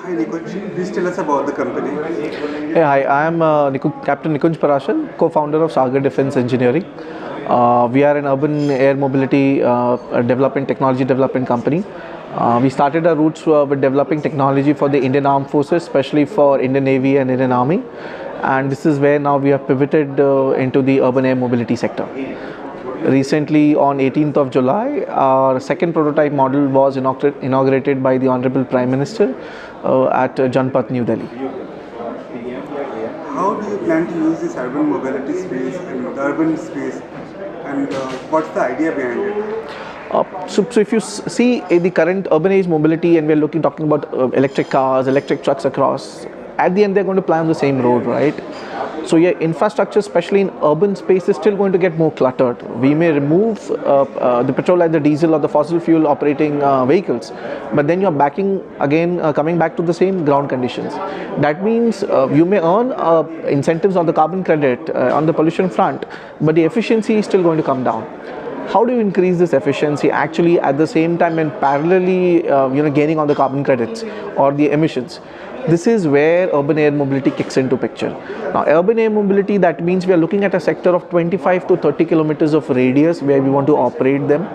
Hi Nikunj, please tell us about the company. Hey, hi, I am Captain Nikunj Parashar, co-founder of Sagar Defence Engineering. We are an urban air mobility development technology development company. We started our roots with developing technology for the Indian Armed Forces, especially for Indian Navy and Indian Army. And this is where now we have pivoted into the urban air mobility sector. Recently, on 18th of July, our second prototype model was inaugurated by the Honorable Prime Minister at Janpath, New Delhi. How do you plan to use this urban mobility space and the urban space, and what's the idea behind it? So if you see the current urban age mobility, and we're talking about electric cars, electric trucks across, at the end they're going to ply on the same road, right? So yeah, infrastructure, especially in urban space, is still going to get more cluttered. We may remove the petrol and the diesel or the fossil fuel operating vehicles, but then you're backing again, coming back to the same ground conditions. That means you may earn incentives on the carbon credit on the pollution front, but the efficiency is still going to come down. How do you increase this efficiency actually at the same time and parallelly gaining on the carbon credits or the emissions? This is where urban air mobility kicks into picture. Now, urban air mobility, that means we are looking at a sector of 25 to 30 kilometers of radius where we want to operate them.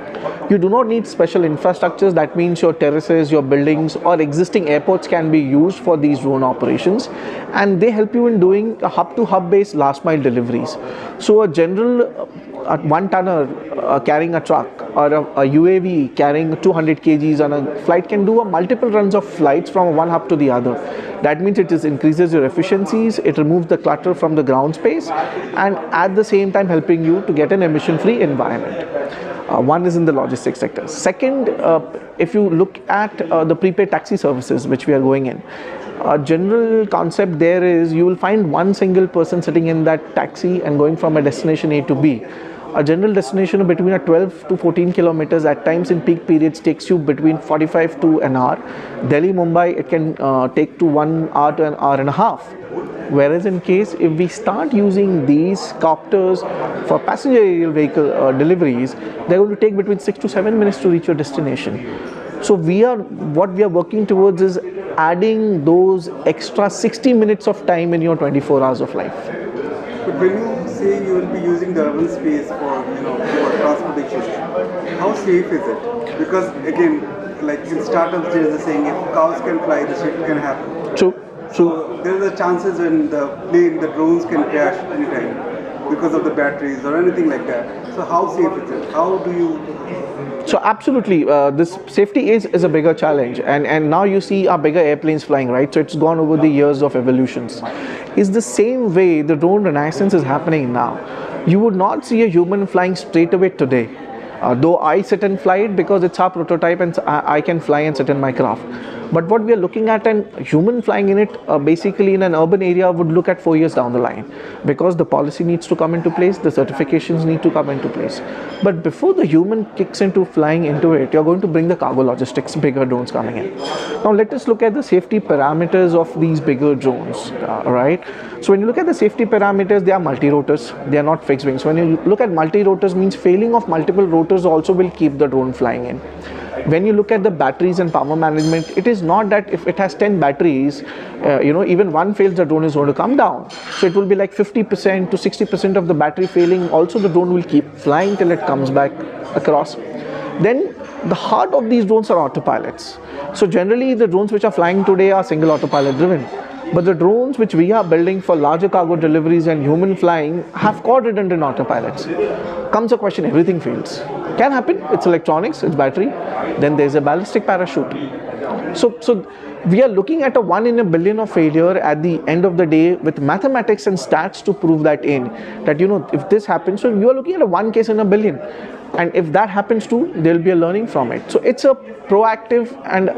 You do not need special infrastructures. That means your terraces, your buildings or existing airports can be used for these drone operations, and they help you in doing a hub-to-hub based last mile deliveries. So a general one tonner carrying a truck or a UAV carrying 200 kgs on a flight can do a multiple runs of flights from one hub to the other. That means it increases your efficiencies, it removes the clutter from the ground space, and at the same time helping you to get an emission-free environment. One is in the logistics sector. Second, if you look at the prepaid taxi services which we are going in, a general concept there is you will find one single person sitting in that taxi and going from a destination A to B. A general destination of between 12 to 14 kilometers at times in peak periods takes you between 45 to an hour. Delhi, Mumbai, it can take to 1 hour to an hour and a half. Whereas in case if we start using these copters for passenger aerial vehicle deliveries, they're going to take between 6 to 7 minutes to reach your destination. So what we are working towards is adding those extra 60 minutes of time in your 24 hours of life. But when you say you will be using the urban space for transportation, how safe is it? Because again, like in startups, there is a saying, if cows can fly, the shit can happen. True. So there are the chances when the drones can crash anytime because of the batteries or anything like that. So how safe is it? How do you? So absolutely, this safety is a bigger challenge, and now you see our bigger airplanes flying, right? So it's gone over the years of evolutions. It's the same way the drone renaissance is happening now. You would not see a human flying straight away today. Though I sit and fly it because it's our prototype and I can fly and sit in my craft. But what we are looking at, and human flying in it basically in an urban area would look at 4 years down the line, because the policy needs to come into place, the certifications need to come into place. But before the human kicks into flying into it, you're going to bring the cargo logistics, bigger drones coming in. Now let us look at the safety parameters of these bigger drones, right? So when you look at the safety parameters, they are multi-rotors, they are not fixed wings. When you look at multi-rotors, means failing of multiple rotors also will keep the drone flying in. When you look at the batteries and power management, it is not that if it has 10 batteries, even one fails, the drone is going to come down. So it will be like 50% to 60% of the battery failing. Also, the drone will keep flying till it comes back across. Then the heart of these drones are autopilots. So generally, the drones which are flying today are single autopilot driven. But the drones which we are building for larger cargo deliveries and human flying have quad-redundant autopilots. Comes a question, everything fails. Can happen, it's electronics, it's battery. Then there's a ballistic parachute. So we are looking at a 1 in a billion of failure at the end of the day, with mathematics and stats to prove that if this happens, so you are looking at a 1 case in a billion. And if that happens too, there will be a learning from it. So it's a proactive and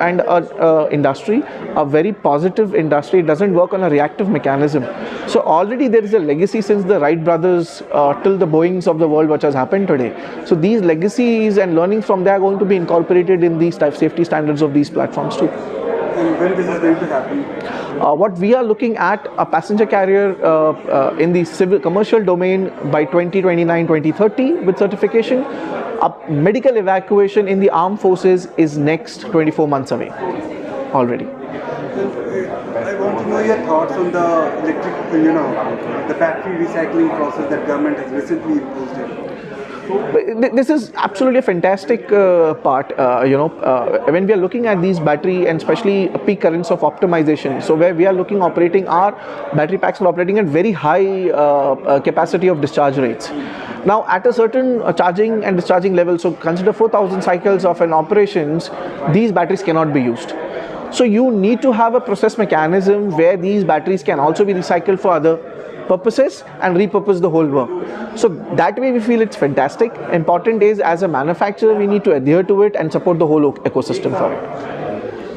industry, a very positive industry. It doesn't work on a reactive mechanism. So already there is a legacy since the Wright brothers till the Boeings of the world, which has happened today. So these legacies and learnings from there are going to be incorporated in these type safety standards of these platforms too. And when this is going to happen? What we are looking at, a passenger carrier in the civil commercial domain by 2029, 2030 with certification. A medical evacuation in the armed forces is next 24 months away already. I want to know your thoughts on the the battery recycling process that government has recently imposed here. This is absolutely a fantastic part. When we are looking at these battery and especially peak currents of optimization, so where we are looking operating our battery packs are operating at very high capacity of discharge rates. Now, at a certain charging and discharging level, so consider 4,000 cycles of an operations, these batteries cannot be used. So you need to have a process mechanism where these batteries can also be recycled for other purposes and repurpose the whole work. So that way we feel it's fantastic. Important is, as a manufacturer, we need to adhere to it and support the whole ecosystem for it.